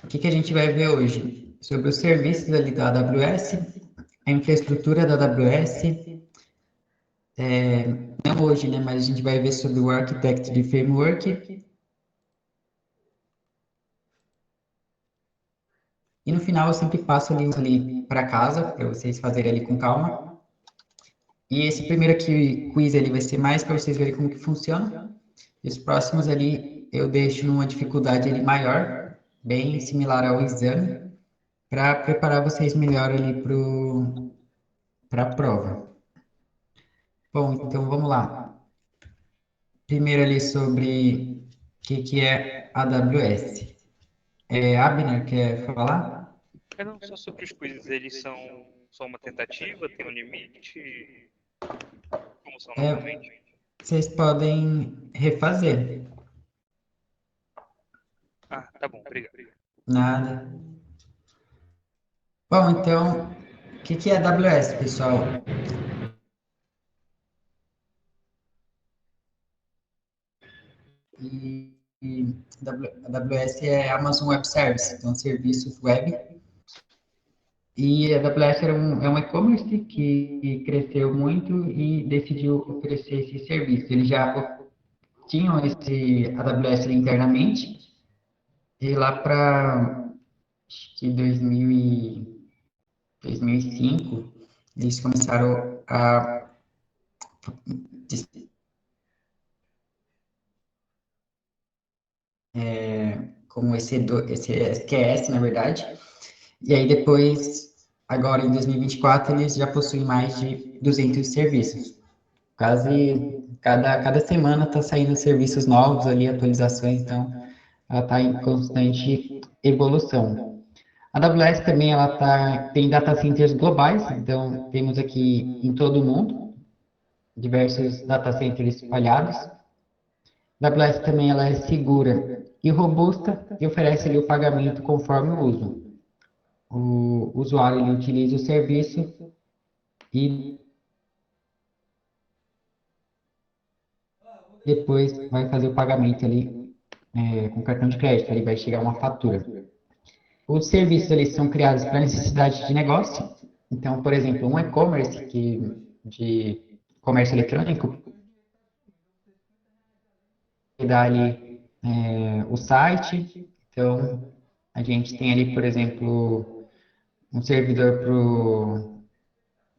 que a gente vai ver hoje? Sobre os serviços ali da AWS, a infraestrutura da AWS, não hoje, né, mas a gente vai ver sobre o Architect de Framework. E no final eu sempre passo ali para casa, para vocês fazerem ali com calma. E esse primeiro aqui, quiz ali vai ser mais para vocês verem como que funciona. E os próximos ali eu deixo numa dificuldade ali maior, bem similar ao exame, para preparar vocês melhor ali para a prova. Bom, então vamos lá. Primeiro ali sobre o que é AWS. Abner, quer falar? Não, só sobre os quizzes, eles são só uma tentativa, tem um limite, como são normalmente? Vocês podem refazer. Ah, tá bom, obrigado. Nada. Bom, então, o que é AWS, pessoal? A AWS é Amazon Web Service, então serviços web. E a AWS é um e-commerce que cresceu muito e decidiu oferecer esse serviço. Eles já tinham esse AWS internamente, e lá para acho que 2005, eles começaram a como esse SQS, na verdade. E aí depois, agora em 2024, eles já possuem mais de 200 serviços. Quase cada semana está saindo serviços novos ali, atualizações, então ela está em constante evolução. A AWS também tem data centers globais, então temos aqui em todo o mundo diversos data centers espalhados. A AWS também ela é segura e robusta e oferece ali o pagamento conforme o uso. O usuário ele utiliza o serviço e depois vai fazer o pagamento ali com cartão de crédito, ali vai chegar uma fatura. Os serviços ali são criados para necessidade de negócio. Então, por exemplo, um e-commerce de comércio eletrônico dá ali o site. Então, a gente tem ali, por exemplo, um servidor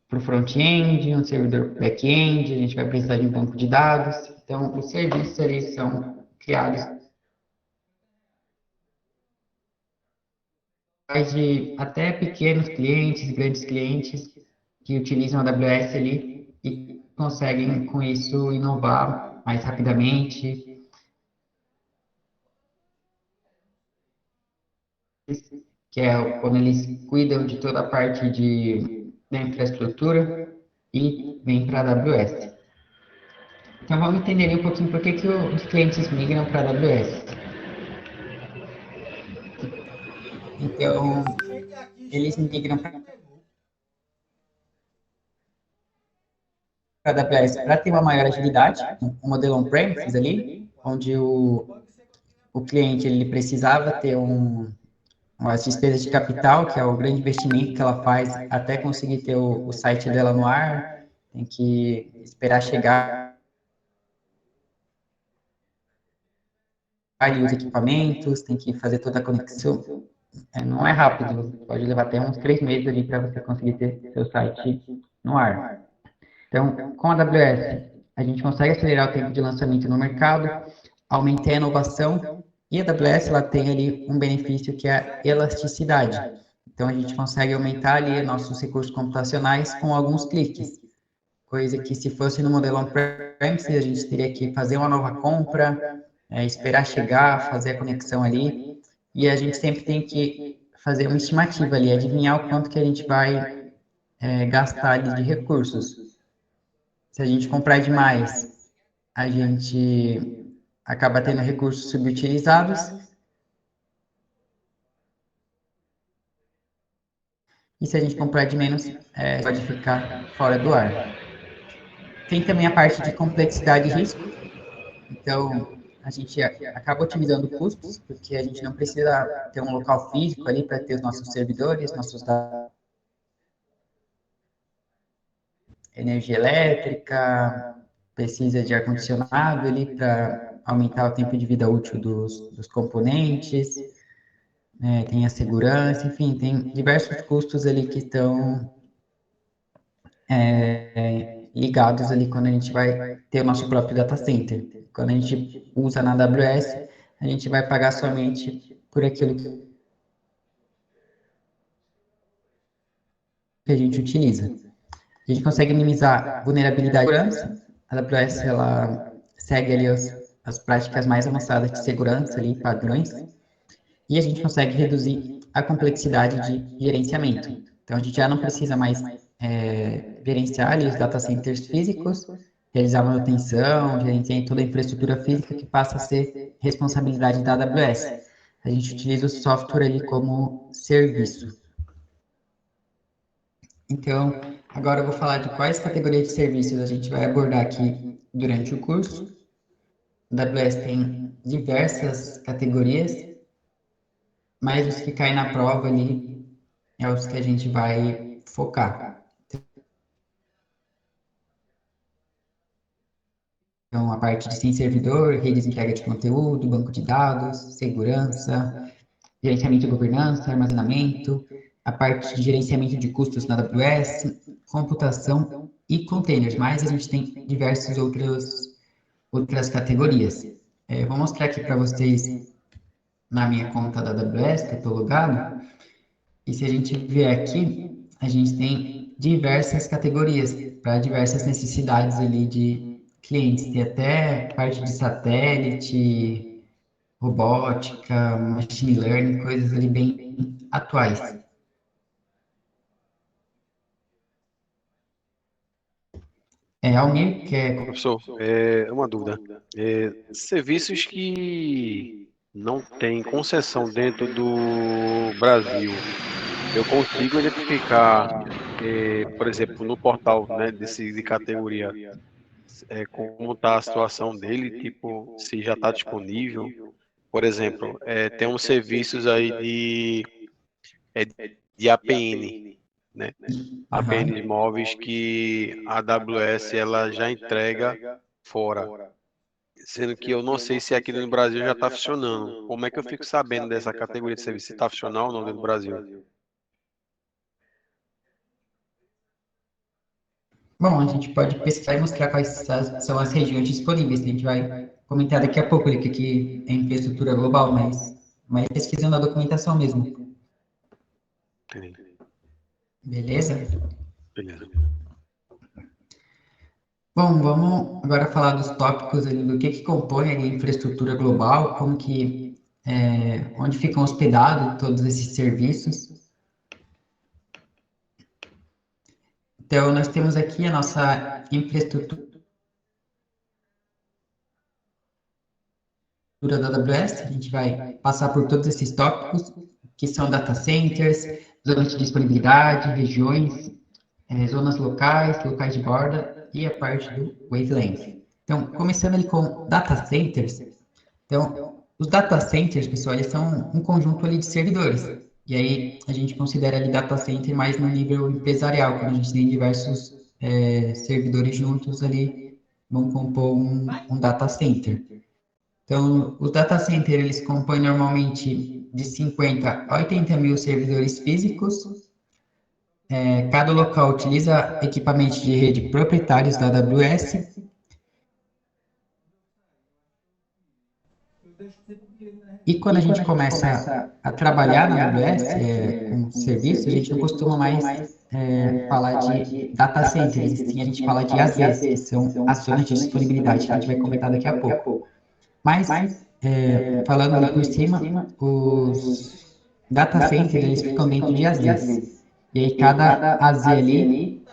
para o front-end, um servidor para back-end, a gente vai precisar de um banco de dados. Então, os serviços ali são criados de até pequenos clientes, grandes clientes que utilizam a AWS ali e conseguem com isso inovar mais rapidamente, que é quando eles cuidam de toda a parte da infraestrutura e vem para a AWS. Então vamos entender um pouquinho por que os clientes migram para a AWS. Então, eles migram para a AWS para ter uma maior agilidade, um modelo on-premises ali, onde o cliente ele precisava ter as despesas de capital, que é o grande investimento que ela faz até conseguir ter o site dela no ar, tem que esperar chegar ali os equipamentos, tem que fazer toda a conexão. Não é rápido, pode levar até uns 3 meses ali para você conseguir ter seu site no ar. Então, com a AWS, a gente consegue acelerar o tempo de lançamento no mercado, aumentar a inovação, e a AWS ela tem ali um benefício que é a elasticidade. Então, a gente consegue aumentar ali nossos recursos computacionais com alguns cliques, coisa que se fosse no modelo on-premises, a gente teria que fazer uma nova compra, esperar chegar, fazer a conexão ali, e a gente sempre tem que fazer uma estimativa ali, adivinhar o quanto que a gente vai gastar ali de recursos. Se a gente comprar demais, a gente acaba tendo recursos subutilizados. E se a gente comprar de menos, pode ficar fora do ar. Tem também a parte de complexidade e risco. Então, a gente acaba otimizando custos, porque a gente não precisa ter um local físico ali para ter os nossos servidores, nossos dados, energia elétrica, precisa de ar-condicionado ali para aumentar o tempo de vida útil dos componentes, né? Tem a segurança, enfim, tem diversos custos ali que estão ligados ali quando a gente vai ter o nosso próprio data center. Quando a gente usa na AWS, a gente vai pagar somente por aquilo que a gente utiliza. A gente consegue minimizar vulnerabilidade e segurança. A AWS ela segue ali as práticas mais avançadas de segurança ali, padrões, e a gente consegue reduzir a complexidade de gerenciamento. Então a gente já não precisa mais gerenciar ali os data centers físicos, realizar manutenção, gerenciar toda a infraestrutura física que passa a ser responsabilidade da AWS. A gente utiliza o software ali como serviço. Então, agora eu vou falar de quais categorias de serviços a gente vai abordar aqui durante o curso. A AWS tem diversas categorias, mas os que caem na prova ali é os que a gente vai focar. Então, a parte de sem servidor, redes de entrega de conteúdo, banco de dados, segurança, gerenciamento de governança, armazenamento, a parte de gerenciamento de custos na AWS, computação e containers, mas a gente tem diversas outras categorias. Vou mostrar aqui para vocês na minha conta da AWS, que eu estou logado, e se a gente vier aqui, a gente tem diversas categorias para diversas necessidades ali de clientes. Tem até parte de satélite, robótica, machine learning, coisas ali bem atuais. Almir, que é... Professor, uma dúvida. Serviços que não têm concessão dentro do Brasil, eu consigo identificar, por exemplo, no portal, né, de categoria, como está a situação dele, tipo, se já está disponível. Por exemplo, tem uns serviços aí é, de APN, né? APN de móveis que a AWS ela já entrega fora. Sendo que eu não sei se aqui no Brasil já está funcionando. Como é que eu fico sabendo dessa categoria de serviço? Se está funcionando ou não dentro do Brasil? Bom, a gente pode pesquisar e mostrar quais são as regiões disponíveis. A gente vai comentar daqui a pouco ali que aqui é infraestrutura global, mas pesquisando a documentação mesmo. Entendi. Beleza? Beleza. Bom, vamos agora falar dos tópicos ali do que compõe a infraestrutura global, como que, onde ficam hospedados todos esses serviços. Então, nós temos aqui a nossa infraestrutura da AWS, a gente vai passar por todos esses tópicos, que são data centers, zonas de disponibilidade, regiões, zonas locais, locais de borda e a parte do wavelength. Então, começando ali com data centers. Então, os data centers, pessoal, eles são um conjunto ali de servidores. E aí, a gente considera ali data center mais no nível empresarial, quando a gente tem diversos servidores juntos ali, vão compor um data center. Então, os data centers, eles compõem normalmente de 50 a 80 mil servidores físicos. Cada local utiliza equipamentos de rede proprietários da AWS. E quando a gente começa a trabalhar na AWS com serviço, a gente não costuma mais falar de data centers, sim a gente fala de AZs, que são as zonas de disponibilidade, que a gente vai comentar daqui a pouco. Mas, falando ali por cima, os data centers, eles ficam dentro de AZs. E aí, cada AZ ali,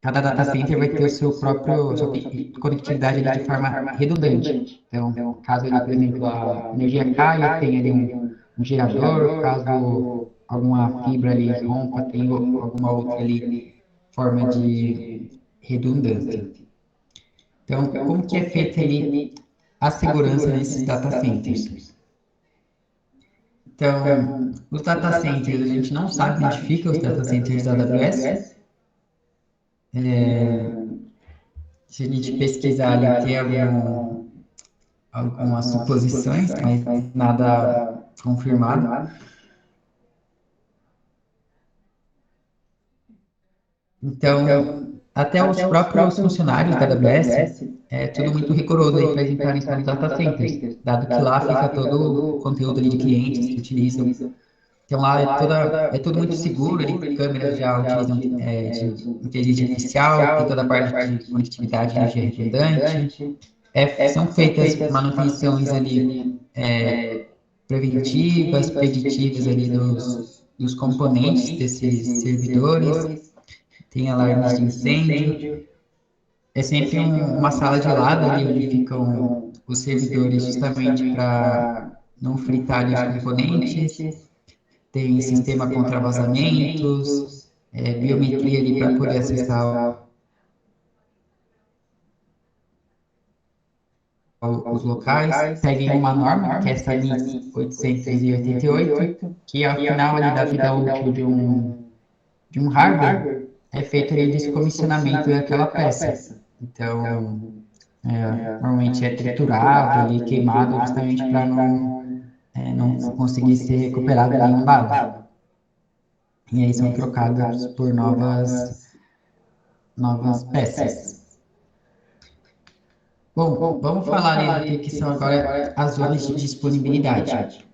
cada data center vai ter o seu próprio, sua conectividade ali de forma redundante. Então, caso ali, por exemplo, a energia caia, tem ali um gerador, caso alguma fibra ali rompa, tem alguma outra ali forma de redundância. Então, como que é feita ali a segurança nesses data centers? Então, os data centers, a gente não sabe onde ficam os data centers da AWS. Se a gente pesquisar ali, tem algumas suposições, mas nada confirmado. Então, até os próprios funcionários da AWS, é tudo muito rigoroso aí para eles entrarem nos data centers, dado que lá fica todo o conteúdo ali de clientes que utilizam. Então lá é tudo muito seguro, ali, câmeras já utilizam de inteligência artificial, tem toda a parte de conectividade, energia redundante. São feitas manutenções ali preventivas, preditivas ali dos componentes desses servidores, tem alarmes de incêndio. É sempre uma sala de lado ali onde ficam os servidores justamente para não fritar ali os componentes. Tem sistema contra vazamentos, biometria ali para poder acessar os locais. Seguem uma norma, que é essa NIS 888, que ao final ali da vida útil de um hardware, é feito ali o descomissionamento daquela peça. Então, normalmente é triturado ali, queimado, justamente para não conseguir ser recuperado nenhum dado. E aí são trocadas por novas peças. Bom, vamos falar ali do que são agora as zonas de disponibilidade.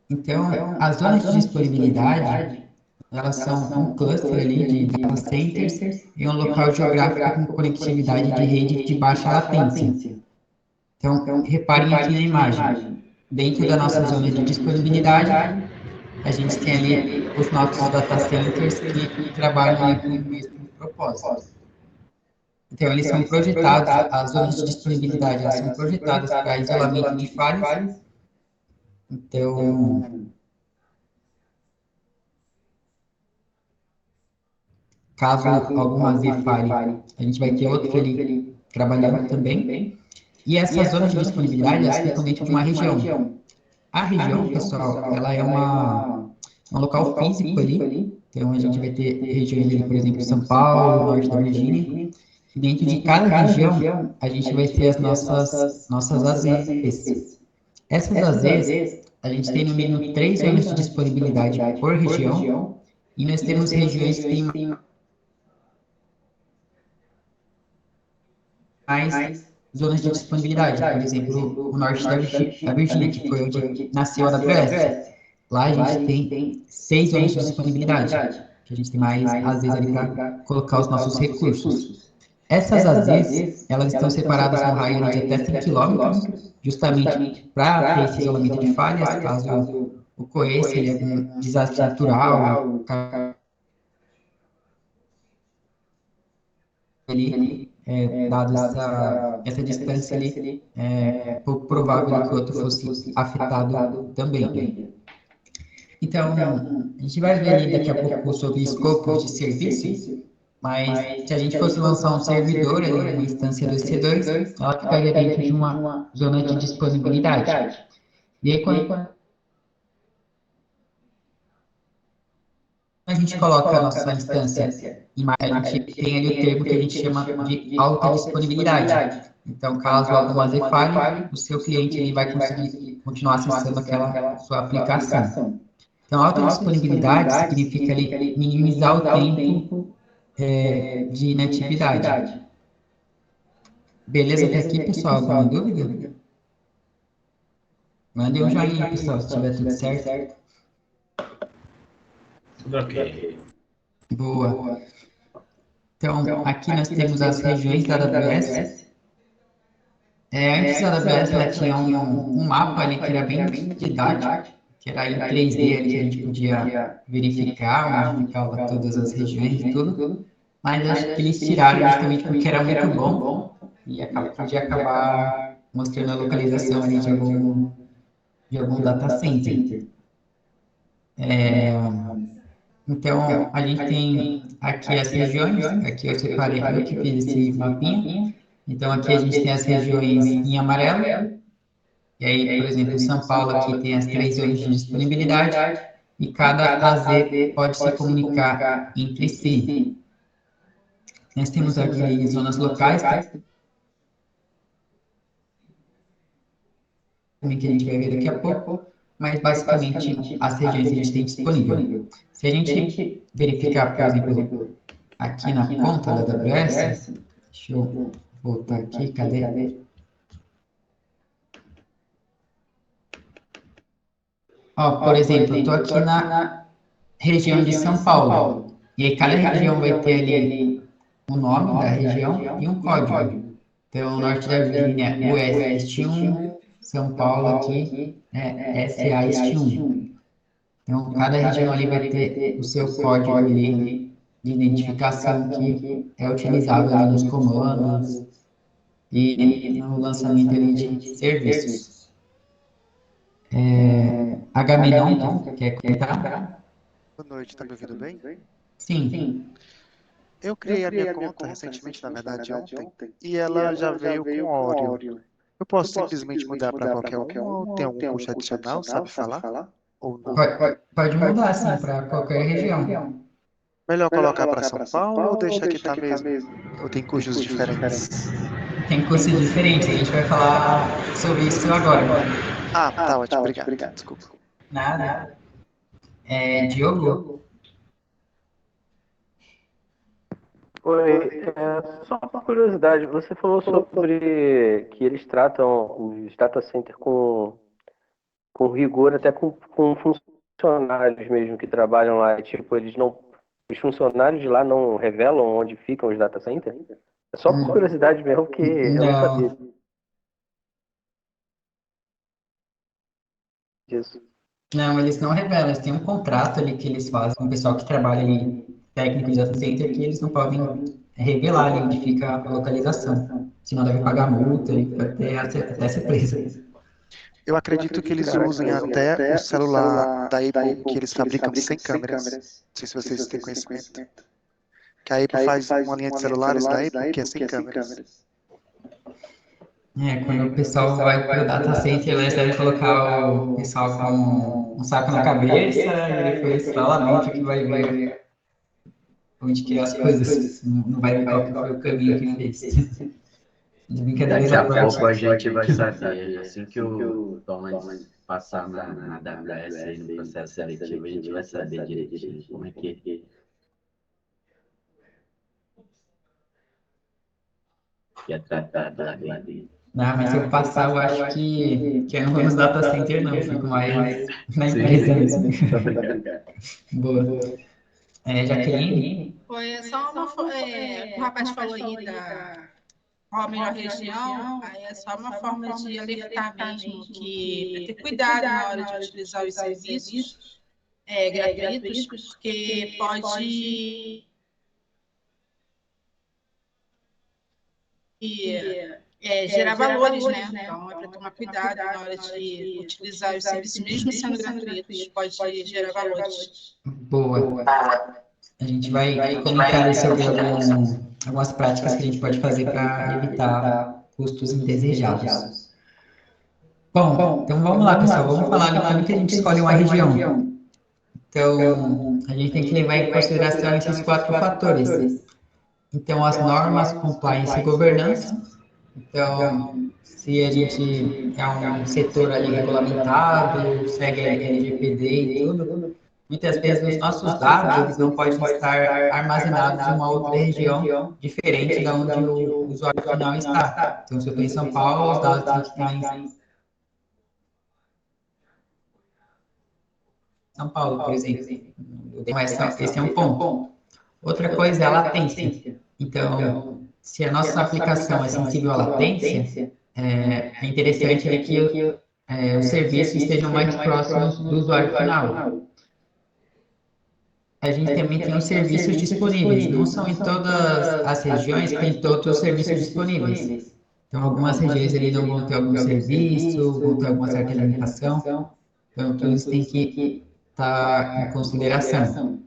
Então, as zonas de disponibilidade, elas são um cluster ali de data centers e um local geográfico com conectividade de rede de baixa latência. Então, reparem aqui na imagem. Dentro da nossa zona de disponibilidade, a gente tem ali os nossos data centers que trabalham ali com o mesmo propósito. Então, eles são projetados, as zonas de disponibilidade, elas são projetadas para isolamento de falhas. Então, caso alguma Z falhe, a gente vai ter outro ali trabalhando também. E essas zonas de disponibilidade, elas ficam dentro de uma região. A região, pessoal, ela é um local físico ali. Então, a gente vai ter regiões ali, por exemplo, São Paulo, norte da Virgínia. E dentro de cada região, a gente vai ter as nossas AZs. Essas AZs, a gente tem no mínimo 3 zonas de disponibilidade por região. E nós temos regiões que têm mais zonas de disponibilidade. Por exemplo, o norte da Virgínia, que foi onde nasceu a AWS. Lá a gente tem 6 zonas de disponibilidade, que a gente tem mais AZs ali para colocar os nossos recursos. Essas AZs, elas estão separadas num raio de até 100 km, justamente para ter esse isolamento de falhas, caso ocorresse algum desastre natural, ali, dado essa distância ali, é pouco provável que o outro fosse afetado também. Então, a gente vai ver ali daqui a pouco sobre escopos de serviço, mas se a gente fosse lançar um servidor ali, uma instância do EC2, ela ficaria dentro de uma zona de disponibilidade. E aí, quando a gente coloca a nossa instância, a gente tem ali o termo que a gente chama de alta disponibilidade. Então, caso alguma Z falhe, o seu cliente ele vai conseguir continuar acessando aquela sua aplicação. Então, alta disponibilidade significa ali minimizar o tempo de inatividade. Beleza até aqui, pessoal? Alguma dúvida? Mande um joinha, pessoal, se estiver tudo certo. Tudo ok. Boa. Então, aqui nós temos as regiões da AWS. Antes da AWS, ela tinha um mapa ali que era bem didático, que era em 3D, ali que a gente podia verificar onde ficava todas as regiões e tudo. Mas acho que eles tiraram justamente porque era muito bom e podia acabar mostrando a localização ali de algum data center. Então, a gente tem aqui as regiões, aqui eu separei, eu que fiz esse mapinha. Então, aqui a gente tem as regiões em amarelo, e aí, por exemplo, São Paulo aqui tem as 3 zonas de disponibilidade, e cada AZ pode se comunicar entre si. Nós temos aqui zonas locais, também que a gente vai ver daqui a pouco, mas basicamente as regiões que a gente tem disponível. Se a gente verificar, por exemplo, aqui na conta da AWS, deixa eu voltar aqui, cadê? Ó, por exemplo, eu estou aqui na região de São Paulo, e aí cada região vai ter ali o nome da região e um código. Então, Norte da Virgínia, US-1, São Paulo aqui, SA-1. Então, cada região ali vai ter o seu código ali de identificação que é utilizado ali nos comandos e no lançamento ali de serviços. Agamenon, quer comentar? Boa noite, tá me ouvindo bem? Sim. Eu criei a minha conta recentemente, na verdade ontem, e ela já veio com Oreo. Eu posso simplesmente mudar para qualquer uma ou tem algum custo adicional, sabe falar? Ou não? Pode mudar, sim, para qualquer região. Melhor colocar para São Paulo ou deixar que tá mesmo? Ou tem custos diferentes? Tem custos diferentes, a gente vai falar sobre isso agora. Ah, tá ótimo, obrigado. Desculpa. Nada. Diogo? Oi, só uma curiosidade, você falou sobre que eles tratam os data centers com rigor, até com funcionários mesmo que trabalham lá. Tipo, os funcionários de lá não revelam onde ficam os data centers? É só por curiosidade mesmo, porque eu não sabia disso. Não, eles não revelam, eles têm um contrato ali que eles fazem com o pessoal que trabalha ali, técnico de data center, que eles não podem revelar ali onde fica a localização. Senão deve pagar multa e até ser preso. Eu acredito que eles usem até o celular da Apple que eles fabricam sem câmeras. Não sei se vocês têm conhecimento. Que a Apple faz uma linha de celulares da Apple que é sem câmeras. Quando o pessoal vai para o data center, eles devem colocar o pessoal com um saco na cabeça e depois solamente que vai ver onde que é as coisas. Não vai ver qual que foi o caminho que fez. De brincadeiras Daqui à a parte. pouco a gente vai saber. Assim que o Thomas passar na AWS aí no processo seletivo, a gente vai saber direitinho como é que é tratado lá dentro. Não, mas se eu passar, eu acho que eu não vou nos data center, não. Fico mais na empresa mesmo. Boa. Jaqueline? Foi só o rapaz falou aí da qual a melhor região, aí é só uma forma de alertar mesmo que ter cuidado na hora de utilizar os serviços gratuitos, porque pode gerar valores, né? Então é para tomar cuidado na hora de utilizar os serviços, mesmo sendo gratuitos, pode gerar valores. Boa. A gente vai comentar ali sobre algumas práticas que a gente pode fazer para evitar custos indesejados. Bom, então vamos lá, pessoal. Vamos falar de como que a gente escolhe uma região. Então, a gente tem que levar em consideração esses 4 fatores. Então, as normas, compliance e governança. Então, se a gente é um setor ali regulamentado, segue a LGPD e tudo, muitas vezes os nossos dados eles não podem estar armazenados em uma outra região diferente da onde o usuário final está. Então, se eu estou em São Paulo, os dados têm que estar em São Paulo, por exemplo. Então, esse é um ponto. Outra coisa é a latência. Então, se a nossa aplicação é sensível à latência, é interessante que os serviços estejam mais próximos do usuário final. A gente também tem os serviços disponíveis. Não são em todas as regiões que tem todos os serviços disponíveis. Então, algumas regiões ali não vão ter algum serviço, vão ter alguma certa limitação. Então, tudo isso tem que estar em consideração.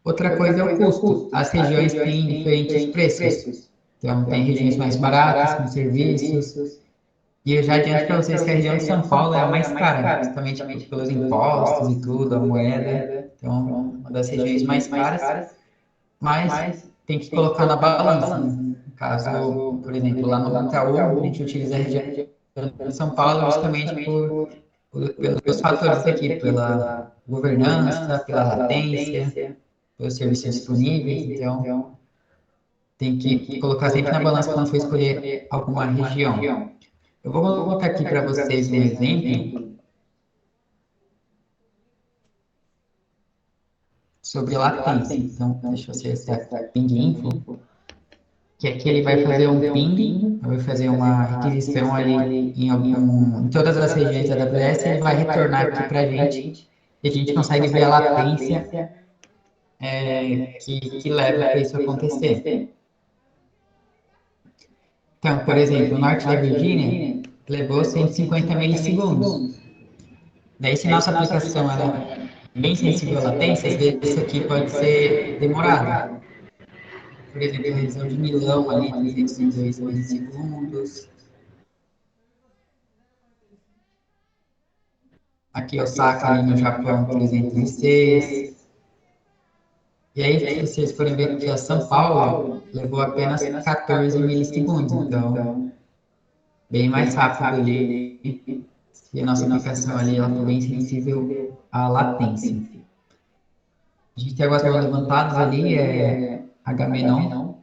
Outra coisa é o custo. As regiões têm diferentes preços. Então, tem regiões mais baratas com serviços. E eu já adianto para vocês que a região de São Paulo é a mais cara, justamente pelos impostos e tudo, a moeda. Então, uma das regiões mais caras, mas tem que colocar na balança, né? No caso, por exemplo, lá no Itaú, a gente utiliza a região de São Paulo justamente pelos fatores aqui, pela governança, pela latência, pelos serviços disponíveis. Então, tem que colocar sempre na balança quando for escolher alguma região. Eu vou colocar aqui para vocês um exemplo sobre latência. Então, deixa eu acessar Ping Info, que aqui ele vai fazer um ping, vai fazer uma requisição ali em todas as regiões da AWS, ele vai retornar aqui para a gente, e a gente consegue ver a latência que leva para isso acontecer. Então, por exemplo, o norte da Virgínia levou 150 milissegundos. Daí, se nossa aplicação é bem sensível à latência, às vezes isso aqui pode ser demorado. Por exemplo, a região de Milão, ali, 302 milissegundos. Aqui, Osaka, ali no Japão, 306. E aí, se vocês forem ver que a São Paulo levou apenas 14 milissegundos. Então, bem mais rápido ali. E a nossa aplicação ali, ela foi bem sensível à latência. A gente tem algumas coisas levantadas ali, Agamenon.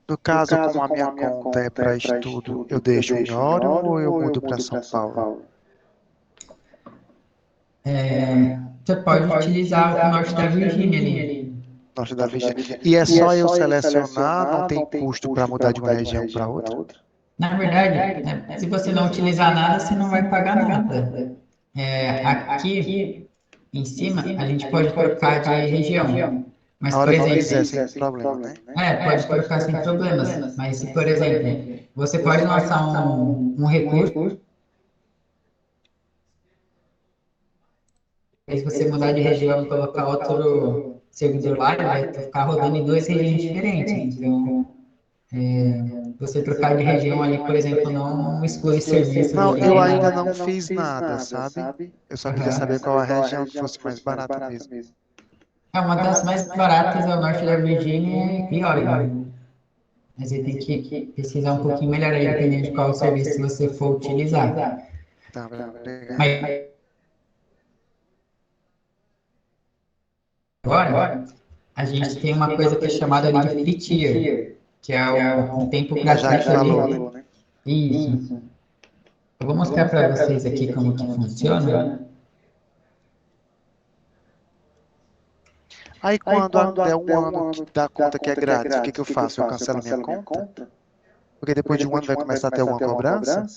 No caso, como a minha conta é para estudo, eu deixo em Orion ou eu mudo para São Paulo? Você pode utilizar o norte da Virgínia ali. Norte da Virgínia. E é só eu selecionar, não tem custo para mudar de uma região para outra? Na verdade, se você não utilizar nada, você não vai pagar nada. Aqui em cima, a gente pode trocar de região. Mas, Na hora por que exemplo, quiser, sem problema, né? pode trocar sem problemas. Mas se, por exemplo, você pode lançar um recurso, se você mudar de região e colocar outro servidor lá, ele vai ficar rodando em duas regiões diferentes. Então, você trocar de região ali, por exemplo, não exclui serviços. Não, eu ainda não fiz nada, sabe? Eu só queria saber qual a região que fosse mais barata mesmo. Uma das mais baratas é o norte da Virgínia e Oregon. Mas aí tem que pesquisar um pouquinho melhor aí, dependendo de qual serviço você for utilizar. Tá, legal. Mas agora, a gente tem uma coisa que é chamada ali de free tier, que é um tempo Já gratuito falou, ali. né? Isso. Eu vou mostrar para vocês aqui como que funciona. Aí quando der um ano que dá conta que é grátis, o que eu faço? Eu cancelo minha conta? Porque depois de um ano vai começar a ter alguma cobrança?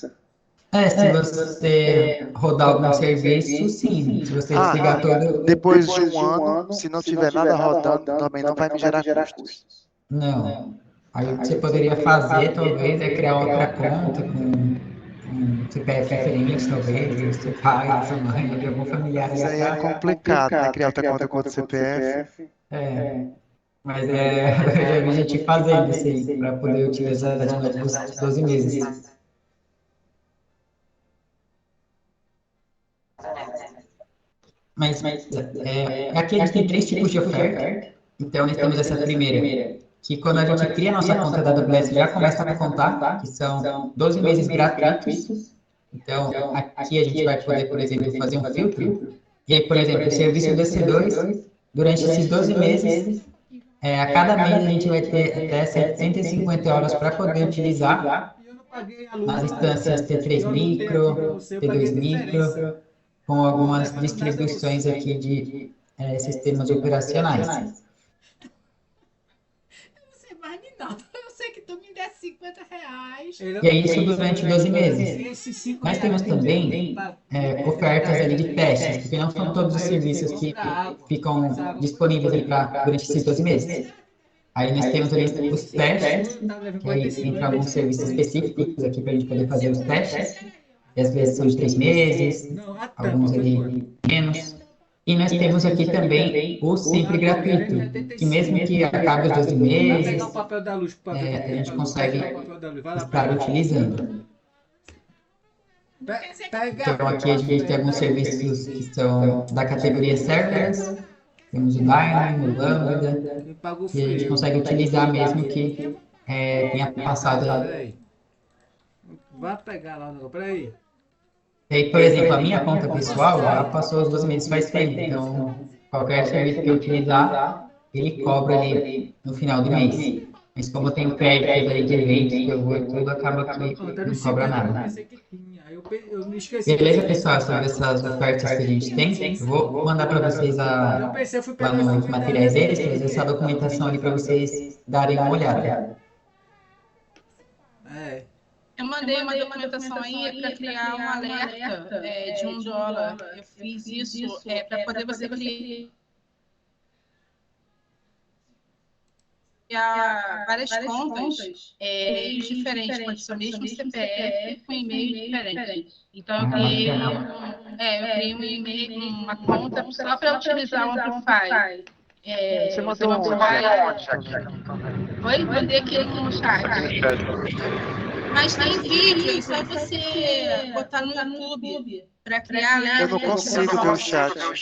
Se você rodar algum serviço, sim. Se você desligar todo... Depois de um ano, se não tiver nada rodando, também não vai me gerar custos. Não. Aí o que você poderia fazer, talvez, é criar outra conta com CPF diferente, talvez, do seu pai, do seu mãe, de algum familiar. Isso aí é complicado, né? Criar outra conta com outro CPF. Mas eu já vi gente fazendo isso aí, para poder utilizar de novo os 12 meses. Mas aqui a gente tem 3 tipos de oferta. Então, nós temos essa primeira, que quando a gente cria a nossa conta da AWS, já começa a contar, que são 12 meses gratuitos. Então, aqui a gente vai poder, por exemplo, fazer um filtro. E aí, por exemplo, o serviço DC2, durante esses 12 meses, a cada mês a gente vai ter até 750 horas para poder utilizar nas instâncias T3 Micro, T2 Micro, com algumas distribuições aqui de sistemas operacionais. Eu sei que tu me der R$50. E é isso durante 12 meses. Nós temos também ofertas ali de testes, porque não são todos os serviços que ficam disponíveis ali durante esses 12 meses. Aí nós temos ali os testes, que aí entra alguns serviços específicos aqui para a gente poder fazer os testes. E às vezes são de 3 meses, alguns ali menos. E nós temos aqui também o sempre gratuito, que mesmo que acabe os 12 Vai pegar meses, o papel da luz para ver a gente o consegue papel da luz. Vai lá estar pegar. utilizando. Pega. Então, aqui a gente tem alguns serviços que são da categoria serverless, temos o Dynamo, o Lambda, Quem paga o e a gente frio. consegue utilizar mesmo que tenha passado. Peraí. Vai pegar lá o negócio. Peraí. E aí, por exemplo, a minha conta pessoal, ela passou os 12 meses faz tempo, então qualquer serviço que eu utilizar, ele cobra ali no final do mês. Mas como eu tenho créditos aí de eventos que eu vou e tudo, acaba que Até não nos cobra 50 que eu nada. pensei que tinha. Aí eu me esqueci. Beleza, pessoal? Sobre essas ofertas que a gente tem, eu vou mandar para vocês Eu pensei, eu fui lá pegar esse nos vídeo materiais extras, essa documentação ali para vocês darem uma olhada. É. Eu mandei uma documentação aí para criar um alerta de $1. Eu fiz isso para poder você criar várias contas em e-mails diferentes. Pode ser o mesmo CPF com e-mail diferente. Então, eu criei um e-mail, uma conta só para utilizar o Amplify. Você mandou onde? Oi? Mandei aqui no chat. Mas tem vídeo, é só você botar no YouTube para criar alerta. Eu não consigo ver o chat. Não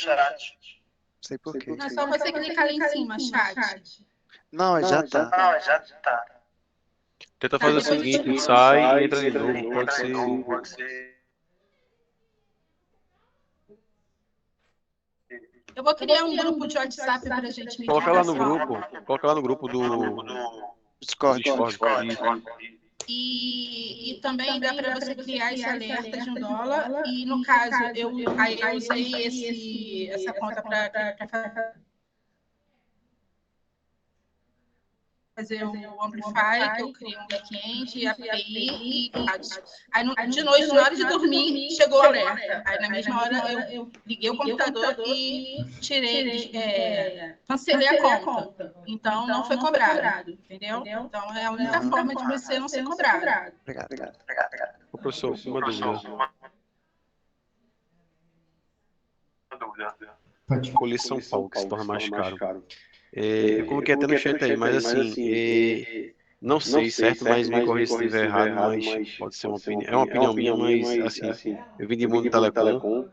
sei por quê. Não, é só você clicar lá em cima, chat. Não, já tá. Tenta fazer o seguinte, sai e entra de novo, pode ser. Eu vou criar um grupo de WhatsApp para a gente me Coloca lá no grupo do Discord. E também dá para você criar esse alerta de $1. E no caso, eu usei essa conta para fazer o Amplify, que eu criei um back-end, API e dados. Aí, de noite, na hora de dormir, chegou o alerta. Aí, na mesma hora, eu liguei o computador e cancelei a conta. Então, não foi cobrado, entendeu? Então, é a única forma de você não ser cobrado. Obrigado. Ô, professor, uma dúvida. Escolhi São Paulo, que se torna mais caro. Eu coloquei até no chat aí, mas assim, não sei, certo, mas me corrija se estiver errado, mas pode ser uma opinião, é uma opinião minha, mas assim, eu vim de Mundo Telecom,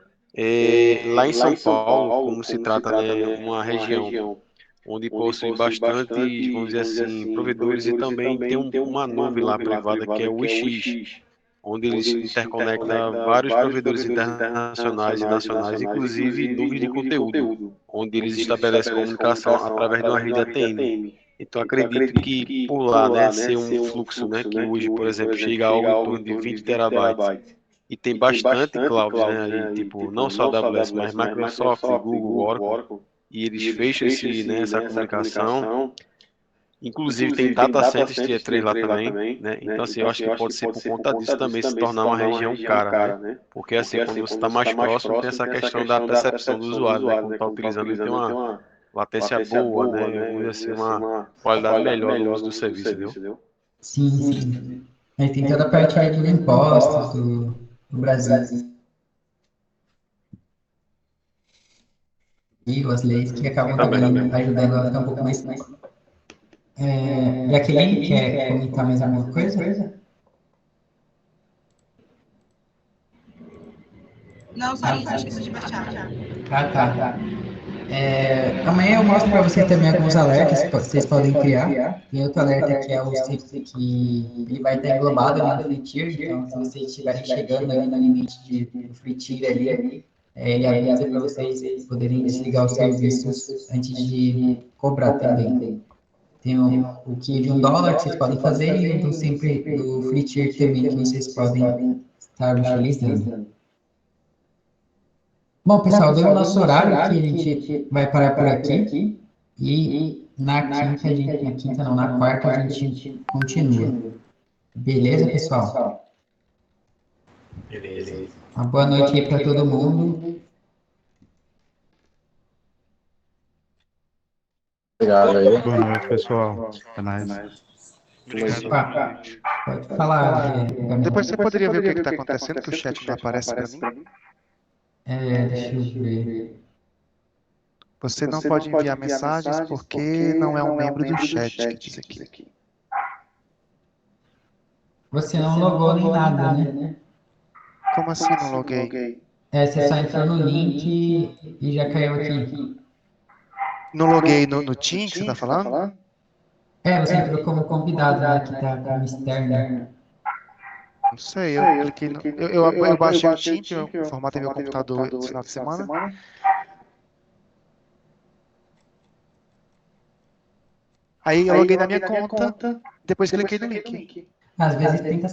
lá em São Paulo, como se trata, né, uma região onde possui bastante, vamos dizer assim, provedores e também tem uma nuvem lá privada que é o Wix, onde eles interconectam vários provedores internacionais e nacionais, inclusive nuvens de conteúdo, onde eles estabelecem comunicação através de uma rede ATM. Então, acredito que por lá, né, ser um fluxo, né, que hoje, por exemplo, chega a algo em torno de 20 terabytes, e tem bastante clouds, né, aí, tipo, não só a AWS, mas Microsoft, Google, Oracle, e eles fecham essa comunicação. Inclusive tem data centers Tier 3 lá também, né? Então assim, eu acho que pode ser por conta disso também se tornar uma região cara, né? Porque assim, quando você está mais próximo, tem essa questão da percepção do usuário, né? Quando está utilizando, ele tem uma latência boa, né? Vamos dizer assim, uma qualidade melhor no uso do serviço, entendeu? Sim. Aí tem toda a parte aí dos impostos do Brasil. E as leis que acabam também ajudando a ficar um pouco mais. Jaqueline, quer comentar mais alguma coisa? Não, só isso, esqueci de baixar. Tá. Amanhã eu mostro para vocês também alguns alertas que vocês podem criar. Tem outro alerta que é o que ele vai estar englobado ali no free tier, então se vocês estiverem chegando ali no limite do free tier ali, ele avisa para vocês poderem desligar os serviços antes de cobrar também. Tem o que de $1 que vocês podem fazer e do free tier também que vocês podem estar utilizando. Bom, pessoal, deu o nosso horário aqui, a gente vai parar por aqui e na quarta a gente continua. Beleza, pessoal? Beleza. Uma boa noite aí para todo mundo. Obrigado aí. Boa noite, pessoal. Até mais. Pode falar. Depois você poderia ver o que está acontecendo, que o chat não aparece para mim? Deixa eu ver. Você não pode enviar mensagens porque não é um membro do chat, que diz aqui. Você não logou nem nada, né? Como assim não loguei? Você só entrou no link e já caiu aqui. Não loguei no Team que você tá falando? Você entrou como convidado, né? Que tá como externo. Não sei, eu cliquei no. Eu baixei o Team, que eu formatei meu computador esse final de semana. Aí eu loguei na minha conta, depois cliquei no link. Às vezes tenta